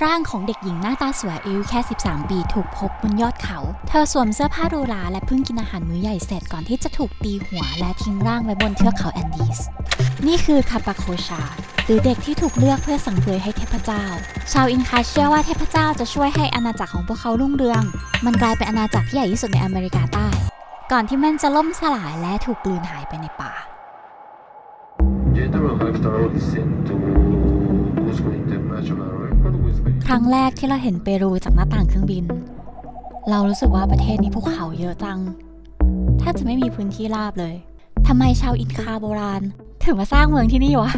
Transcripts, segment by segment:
ร่างของเด็กหญิงหน้าตาสวยอายุแค่13 ปีถูกพบบนยอดเขาเธอสวมเสื้อผ้าหรูหราและเพิ่งกินอาหารมื้อใหญ่เสร็จก่อนที่จะถูกตีหัวและทิ้งร่างไว้บนเทือกเขาแอนดีสนี่คือคาปาโคชาหรือเด็กที่ถูกเลือกเพื่อสังเวยให้เทพเจ้าชาวอินคาเชื่อว่าเทพเจ้าจะช่วยให้อาณาจักรของพวกเขารุ่งเรืองมันกลายเป็นอาณาจักรที่ใหญ่ที่สุดในอเมริกาใต้ก่อนที่มันจะล่มสลายและถูกกลืนหายไปในป่าครั้งแรกที่เราเห็นเปรูจากหน้าต่างเครื่องบินเรารู้สึกว่าประเทศนี้ภูเขาเยอะจังแทบจะไม่มีพื้นที่ราบเลยทำไมชาวอินคาโบราณถึงมาสร้างเมืองที่นี่วะ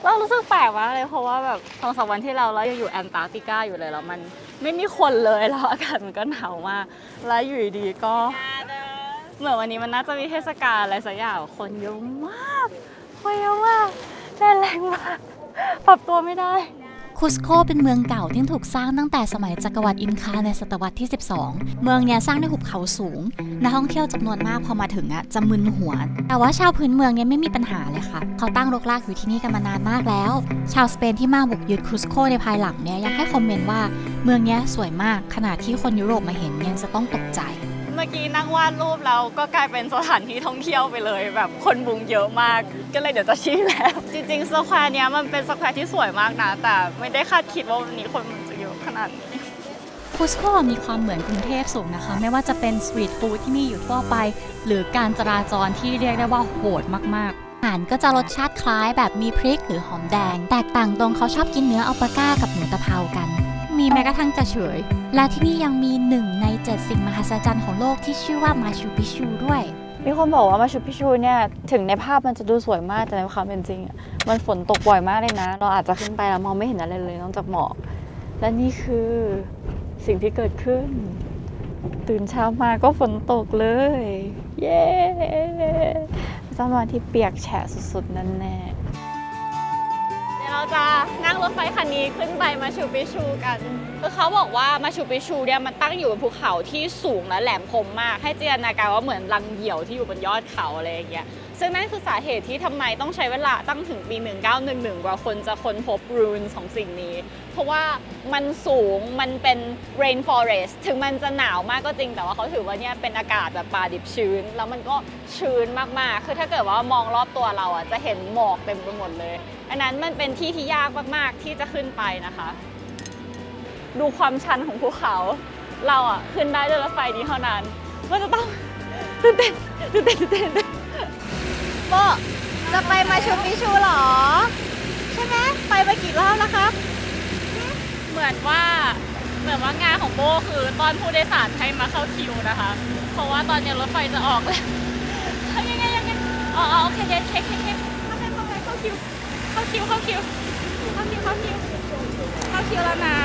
เรารู้สึกแปลกมากเลยเพราะว่าแบบ2-3 วันที่เรายังอยู่แอนตาร์กติกาอยู่เลยแล้วมันไม่มีคนเลยแล้วอากาศมันก็หนาวมากแล้วอยู่ดีก็เหมือนวันนี้มันน่าจะมีเทศกาลอะไรสักอย่างคนเยอะมากคนเยอะมากแดดแรงมากปรับตัวไม่ได้คุสโกเป็นเมืองเก่าที่ถูกสร้างตั้งแต่สมัยจักรวรรดิอินคาในศตวรรษที่12เมืองเนี้ยสร้างในหุบเขาสูงนักท่องเที่ยวจำนวนมากพอมาถึงจะมึนหัวแต่ว่าชาวพื้นเมืองเนี้ยไม่มีปัญหาเลยค่ะเขาตั้งรกรากอยู่ที่นี่กันมานานมากแล้วชาวสเปนที่มาบุกยึดคุสโกในภายหลังเนี้ยยังให้คอมเมนต์ว่าเมืองเนี้ยสวยมากขนาดที่คนยุโรปมาเห็นยังจะต้องตกใจเมื่อกี้นั่งวาดรูปแล้วก็กลายเป็นสถานที่ท่องเที่ยวไปเลยแบบคนบุงเยอะมากก็เลยเดี๋ยวจะชี้แล้วจริงๆสแควร์เนี้ยมันเป็นสแควร์ที่สวยมากนะแต่ไม่ได้คาดคิดว่าวันนี้คนมันจะเยอะขนาดนี้คุสโกมีความเหมือนกรุงเทพสูงนะคะไม่ว่าจะเป็นสตรีทฟู้ดที่มีอยู่ทั่วไปหรือการจราจรที่เรียกได้ว่าโหดมากๆอาหารก็จะรสชาติคล้ายแบบมีพริกหรือหอมแดงแตกต่างตรงเขาชอบกินเนื้ออัลปาก้ากับหมูตะเภากันมีแม้กระทั่งจะเฉยและที่นี่ยังมี1 ใน 7สิ่งมหัศจรรย์ของโลกที่ชื่อว่ามาชูปิชูด้วยมีคนบอกว่ามาชูปิชูเนี่ยถึงในภาพมันจะดูสวยมากแต่ในความเป็นจริงมันฝนตกบ่อยมากเลยนะเราอาจจะขึ้นไปแล้วมองไม่เห็นอะไรเลยนอกจากหมอกและนี่คือสิ่งที่เกิดขึ้นตื่นเช้ามาก็ฝนตกเลยเย้เป็นวันที่เปียกแฉะสุดๆนั่นแน่เราจะนั่งรถไฟคันนี้ขึ้นไปมาชูปิชูกันคือเขาบอกว่ามาชูปิชูเนี่ยมันตั้งอยู่บนภูเขาที่สูงและแหลมคมมากให้จินตนาการว่าเหมือนรังเหยี่ยวที่อยู่บนยอดเขาอะไรอย่างเงี้ยซึ่งนั่นคือสาเหตุที่ทำไมต้องใช้เวลาตั้งถึงปี 1911 กว่าคนจะค้นพบรูนของสิ่งนี้เพราะว่ามันสูงมันเป็น rainforest ถึงมันจะหนาวมากก็จริงแต่ว่าเขาถือว่าเนี่ยเป็นอากาศแบบป่าดิบชื้นแล้วมันก็ชื้นมากๆคือถ้าเกิดว่ามองรอบตัวเราจะเห็นหมอกเต็มไปหมดเลยอันนั้นมันเป็นที่ที่ยากมากๆที่จะขึ้นไปนะคะดูความชันของภูเขาเราขึ้นได้ด้วยรถไฟนี้เท่านั้นก็จะต้องตื่นเต้นโบจะไปมาชูปิชูหรอใช่ไหมไปมากี่รอบแล้วคะเหมือนว่างานของโบคือตอนผู้โดยสารให้มาเข้าคิวนะคะเพราะว่าตอนนี้รถไฟจะออกแล้วยังไงอ๋อโอเคเด็ดเข้าคิวเข้าคิวแล้วนะ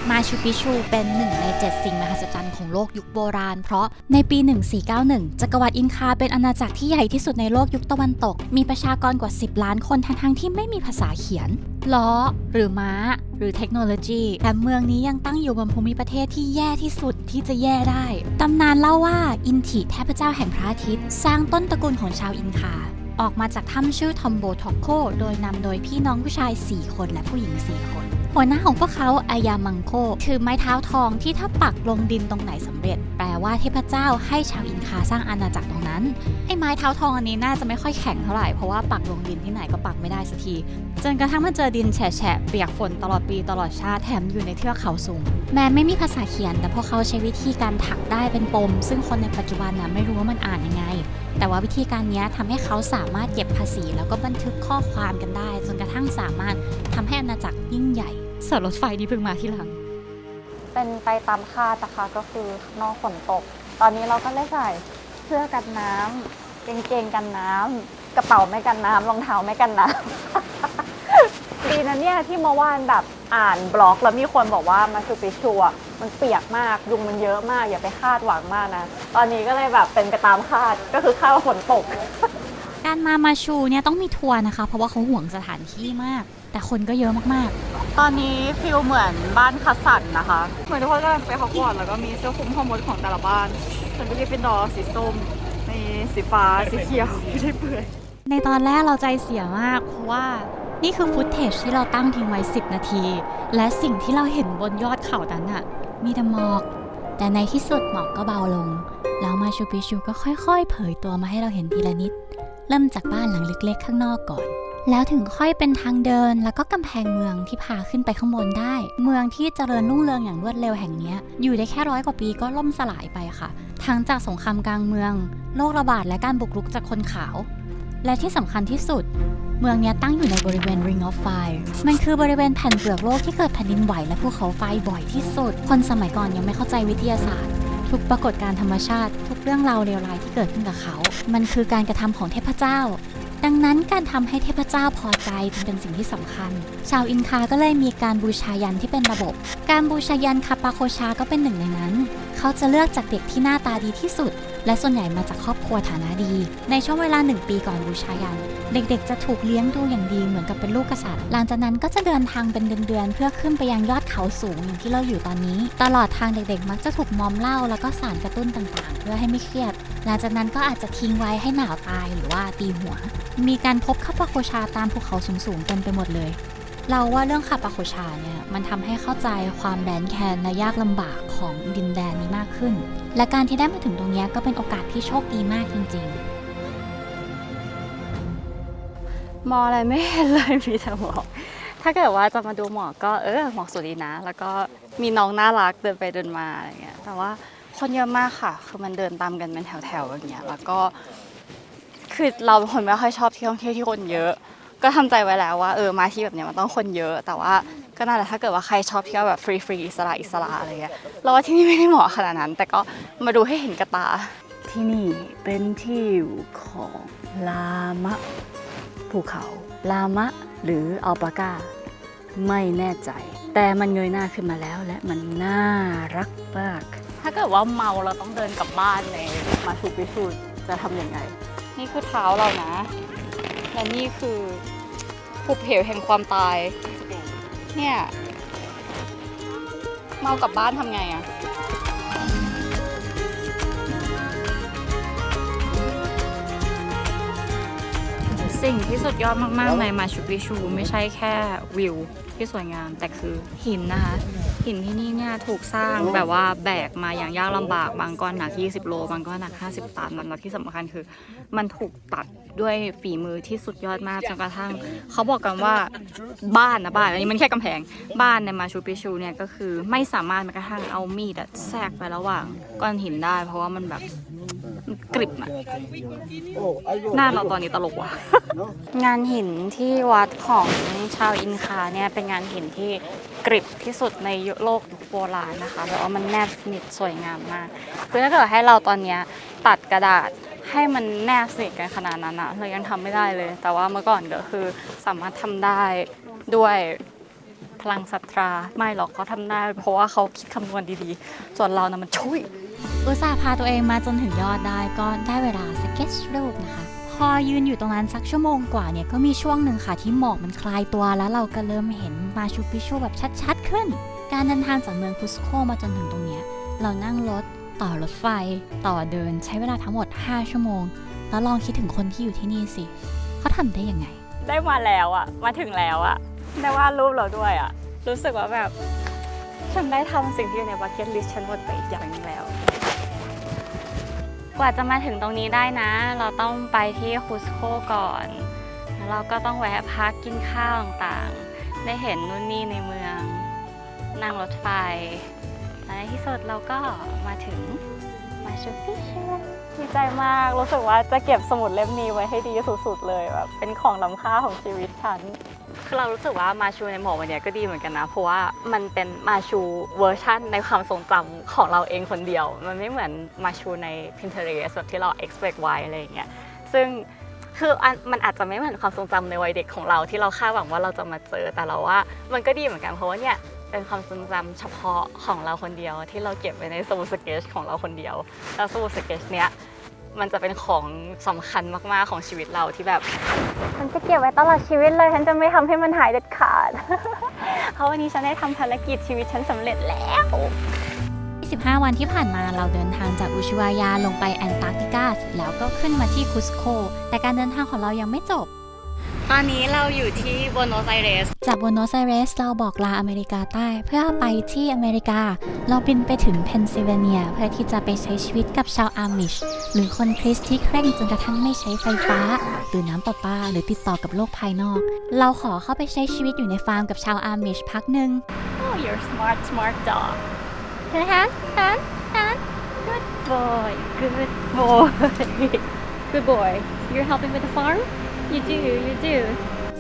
มาชูปิชูเป็น1 ใน 7สิ่งมหัศจรรย์ของโลกยุคโบราณเพราะในปี 1491 จักรวรรดิอินคาเป็นอาณาจักรที่ใหญ่ที่สุดในโลกยุคตะวันตกมีประชากรกว่า10 ล้านคนทั้งที่ไม่มีภาษาเขียนล้อหรือม้าหรือเทคโนโลยีแต่เมืองนี้ยังตั้งอยู่บนภูมิประเทศที่แย่ที่สุดที่จะแย่ได้ตำนานเล่าว่าอินทิเทพเจ้าแห่งพระอาทิตย์สร้างต้นตระกูลของชาวอินคาออกมาจากถ้ำชื่อทอมโบทอกโคโดยนำโดยพี่น้องผู้ชาย4 คนและผู้หญิง4 คนหัวหน้าของพวกเขาอายามังโคถือไม้เท้าทองที่ถ้าปักลงดินตรงไหนสำเร็จแปลว่าเทพเจ้าให้ชาวอินคาสร้างอาณาจักรตรงนั้นไอ้ไม้เท้าทองอันนี้น่าจะไม่ค่อยแข็งเท่าไหร่เพราะว่าปักลงดินที่ไหนก็ปักไม่ได้สักทีจนกระทั่งมาเจอดินแฉะเปียกฝนตลอดปีตลอดชาติแถมอยู่ในเทือกเขาสูงแม้ไม่มีภาษาเขียนแต่พวกเขาใช้วิธีการถักได้เป็นปมซึ่งคนในปัจจุบันไม่รู้ว่ามันอ่านยังไงแต่ว่าวิธีการนี้ทำให้เขาสามารถเก็บภาษีแล้วก็บันทึกข้อความกันได้จนกระทั่งสามารถทำให้อาณาจักรยิ่งใหญ่ส่วนรถไฟนี่เพิ่งมาที่หลังเป็นไปตามคาดนะคะก็คือนอกฝนตกตอนนี้เราก็ได้ใส่เสื้อกันน้ำกางเกงกันน้ำกระเป๋าไม่กันน้ำรองเท้าไม่กันน้ำดีนะเนี่ยที่เมื่อวานแบบอ่านบล็อกแล้วมีคนบอกว่ามาชูปิชูมันเปียกมากยุงมันเยอะมากอย่าไปคาดหวังมากนะตอนนี้ก็เลยแบบเป็นไปตามคาดก็คือคาดว่าฝนตกการมาชูเนี่ยต้องมีทัวร์นะคะเพราะว่าเขาห่วงสถานที่มากแต่คนก็เยอะมากๆตอนนี้ฟิลเหมือนบ้านคัสสันนะคะเหมือนทุกคนกำลังไปฮอกวอตส์แล้วก็มีเสื้อคลุมข้อมูลของแต่ละบ้านส่วนที่เป็นดอสีส้มในสีฟ้าสีเขียวไม่ได้เปื่อยในตอนแรกเราใจเสียมากเพราะว่า นี่คือฟุตเทจที่เราตั้งทิ้งไว้10 นาที และสิ่งที่เราเห็นบนยอดเขานั้นน่ะมีแต่หมอก แต่ในที่สุดหมอกก็เบาลง แล้วมาชูปิชูก็ค่อยๆเผยตัวมาให้เราเห็นทีละนิด เริ่มจากบ้านหลังเล็กๆข้างนอกก่อน แล้วถึงค่อยเป็นทางเดินแล้วก็กำแพงเมืองที่พาขึ้นไปข้างบนได้ เมืองที่เจริญรุ่งเรืองอย่างรวดเร็วแห่งนี้อยู่ได้แค่100 กว่าปีก็ล่มสลายไปค่ะ ทั้งจากสงครามกลางเมืองโรคระบาดและการบุกรุกจากคนขาว และที่สำคัญที่สุด เมืองนี้ตั้งอยู่ในบริเวณ Ring of Fire มันคือบริเวณแผ่นเปลือกโลกที่เกิดแผ่นดินไหวและภูเขาไฟบ่อยที่สุด คนสมัยก่อนยังไม่เข้าใจวิทยาศาสตร์ ทุกปรากฏการณ์ธรรมชาติ ทุกเรื่องราวเลวร้ายที่เกิดขึ้นกับเขา มันคือการกระทำของเทพเจ้า ดังนั้นการทำให้เทพเจ้าพอใจจึงเป็นสิ่งที่สำคัญ ชาวอินคาก็เลยมีการบูชายันที่เป็นระบบ การบูชายันคาปาโคชาก็เป็นหนึ่งในนั้น เขาจะเลือกจากเด็กที่หน้าตาดีที่สุด และส่วนใหญ่มาจากครอบครัวฐานะดี ในช่วงเวลา1 ปีก่อนบูชายัน เด็กๆจะถูกเลี้ยงดูอย่างดีเหมือนกับเป็นลูกกษัตริย์ หลังจากนั้นก็จะเดินทางเป็นเดือนๆเพื่อขึ้นไปยังยอดเขาสูงอย่างที่เราอยู่ตอนนี้ ตลอดทางเด็กๆมักจะถูกมอมเหล้าแล้วก็สารกระตุ้นต่างๆ เพื่อให้ไม่เครียด หลังจากนั้นก็อาจจะทิ้งไว้ให้หนาวตายหรือว่าตีหัว มีการพบคาปาโคชาตามภูเขาสูงๆเต็มไปหมดเลย เราว่าเรื่องคาปาโคชาเนี่ยมันทำให้เข้าใจความแดนแคนและยากลำบากของดินแดนนี้มากขึ้น และการที่ได้มาถึงตรงนี้ก็เป็นโอกาสที่โชคดีมากจริงๆ มองอะไรไม่เห็นเลยมีแต่หมอกถ้าเกิดว่าจะมาดูหมอกก็หมอกสวยดีนะ แล้วก็มีน้องน่ารักเดินไปเดินมาอะไรเงี้ย แต่ว่าคนเยอะมากค่ะ คือมันเดินตามกันเป็นแถวๆอย่างเงี้ย แล้วก็คือเราเป็นคนไม่ค่อยชอบที่ท่องเที่ยวที่คนเยอะ ก็ทำใจไว้แล้วว่ามาที่แบบเนี้ยมันต้องคนเยอะ แต่ว่าก็น่าจะถ้าเกิดว่าใครชอบเที่ยวแบบฟรีๆอิสระอะไรเงี้ย เราว่าที่นี่ไม่ได้เหมาะขนาดนั้น แต่ก็มาดูให้เห็นกับตา ที่นี่เป็นที่อยู่ของลามะภูเขาลามะหรืออัลปาก้าไม่แน่ใจ แต่มันเงยหน้าขึ้นมาแล้วและมันน่ารักมาก ถ้าเกิดว่าเมาเราต้องเดินกลับบ้านในมาชูปิชูจะทำยังไง นี่คือเท้าเรานะและนี่คือภูเหวแห่งความตายเนี่ยเมากลับบ้านทำไงอะสิ่งที่สุดยอดมากๆในมาชูปิชูไม่ใช่แค่วิวที่สวยงามแต่คือหินนะคะหินที่นี่เนี่ยถูกสร้างแบบว่าแบกมาอย่างยากลำบากบางก้อนหนัก20 โลบางก้อนหนัก50 ตันแล้วที่สำคัญคือมันถูกตัดด้วยฝีมือที่สุดยอดมากจนกระทั่งเขาบอกกันว่าบ้านอันนี้มันแค่กำแพงบ้านในมาชูปิชูเนี่ยก็คือไม่สามารถแม้กระทั่งเอามีดแทรกไประหว่างก้อนหินได้เพราะว่ามันแบบกริบอะหน้าเราตอนนี้ตลกว่ะ งานหินที่วัดของชาวอินคาเนี่ยเป็นงานหินที่กริบที่สุดในโลกยุคโบราณนะคะแล้วมันแนบสนิทสวยงามมากคือถ้าเกิดให้เราตอนนี้ตัดกระดาษให้มันแนบสนิทกันขนาดนั้นอะเรายังทำไม่ได้เลย แต่ว่าเมื่อก่อนก็คือสามารถทำได้ด้วยพลังศรัทธาไม่หรอกเขาทำได้เพราะว่าเขาคิดคำนวณดีๆส่วนเรานะมันช่วยอุตส่าห์พาตัวเองมาจนถึงยอดได้ก็ได้เวลาสเก็ตช์รูปนะคะพอยืนอยู่ตรงนั้นสักชั่วโมงกว่าเนี่ยก็มีช่วงหนึ่งค่ะที่หมอกมันคลายตัวแล้วเราก็เริ่มเห็นมาชูปิชูแบบชัดๆขึ้นการเดินทางจากเมืองคุสโคมาจนถึงตรงเนี้ยเรานั่งรถต่อรถไฟต่อเดินใช้เวลาทั้งหมด5 ชั่วโมงแล้วลองคิดถึงคนที่อยู่ที่นี่สิเขาทำได้ยังไงได้มาแล้วอะมาถึงแล้วอะได้วาดรูปเราด้วยอะรู้สึกว่าแบบฉันได้ทำสิ่งที่อยู่ในบัคเก็ตลิสต์ฉันหมดไปอีกอย่างนึงแล้วกว่าจะมาถึงตรงนี้ได้นะเราต้องไปที่คุสโคก่อนแล้วเราก็ต้องแวะพักกินข้าวต่างๆได้เห็นนู่นนี่ในเมืองนั่งรถไฟและในที่สุดเราก็มาถึงมาชูปิชูดีใจมากรู้สึกว่าจะเก็บสมุดเล่มนี้ไว้ให้ดีสุดๆเลยแบบเป็นของล้ำค่าของชีวิตฉันคือเรารู้สึกว่ามาชูในหมอกวันนี้ก็ดีเหมือนกันนะเพราะว่ามันเป็นมาชูเวอร์ชั่นในความทรงจำของเราเองคนเดียวมันไม่เหมือนมาชูใน Pinterest แบบที่เรา expect ไว้อะไรอย่างเงี้ยซึ่งคือมันอาจจะไม่เหมือนความทรงจำในวัยเด็กของเราที่เราคาดหวังว่าเราจะมาเจอแต่เราว่ามันก็ดีเหมือนกันเพราะว่าเนี่ยเป็นความทรงจำเฉพาะของเราคนเดียวที่เราเก็บไว้ในสมุดสเก็ตของเราคนเดียวแล้วสมุดสเก็ตเนี้ยมันจะเป็นของสำคัญมากๆของชีวิตเราที่แบบฉันจะเก็บไว้ตลอดชีวิตเลยฉันจะไม่ทำให้มันหายเด็ดขาด เพราะวันนี้ฉันได้ทำภารกิจชีวิตฉันสำเร็จแล้ว15 วันที่ผ่านมาเราเดินทางจากอุชุวายาลงไปแอนตาร์กติกาแล้วก็ขึ้นมาที่คุสโคแต่การเดินทางของเรายังไม่จบ ตอนนี้เราอยู่ที่บัวโนสไอเรส จากบัวโนสไอเรสเราบอกลาอเมริกาใต้เพื่อไปที่อเมริกา เราบินไปถึงเพนซิลเวเนียเพื่อที่จะไปใช้ชีวิตกับชาวอาร์มิชหรือคนคริสต์ที่เคร่งจนกระทั่งไม่ใช้ไฟฟ้า หรือน้ำประปาหรือติดต่อกับโลกภายนอก เราขอเข้าไปใช้ชีวิตอยู่ในฟาร์มกับชาวอาร์มิชพักหนึ่ง Oh you're smart dog hand good boy good boy you're helping with the farm you do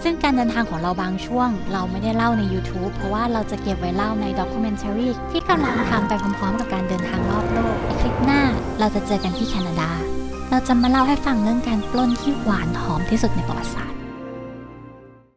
ซึ่งการเดินทางของเราบางช่วง เราไม่ได้เล่าใน YouTube เพราะว่าเราจะเก็บไว้เล่าในด็อกิเมนทารีที่กำลังทำไปพร้อมๆกับการเดินทางรอบโลกในคลิปหน้าเราจะเจอกันที่แคนาดา เราจะมาเล่าให้ฟังเรื่องการปล้นที่หวานหอมที่สุดในประวัติศาสตร์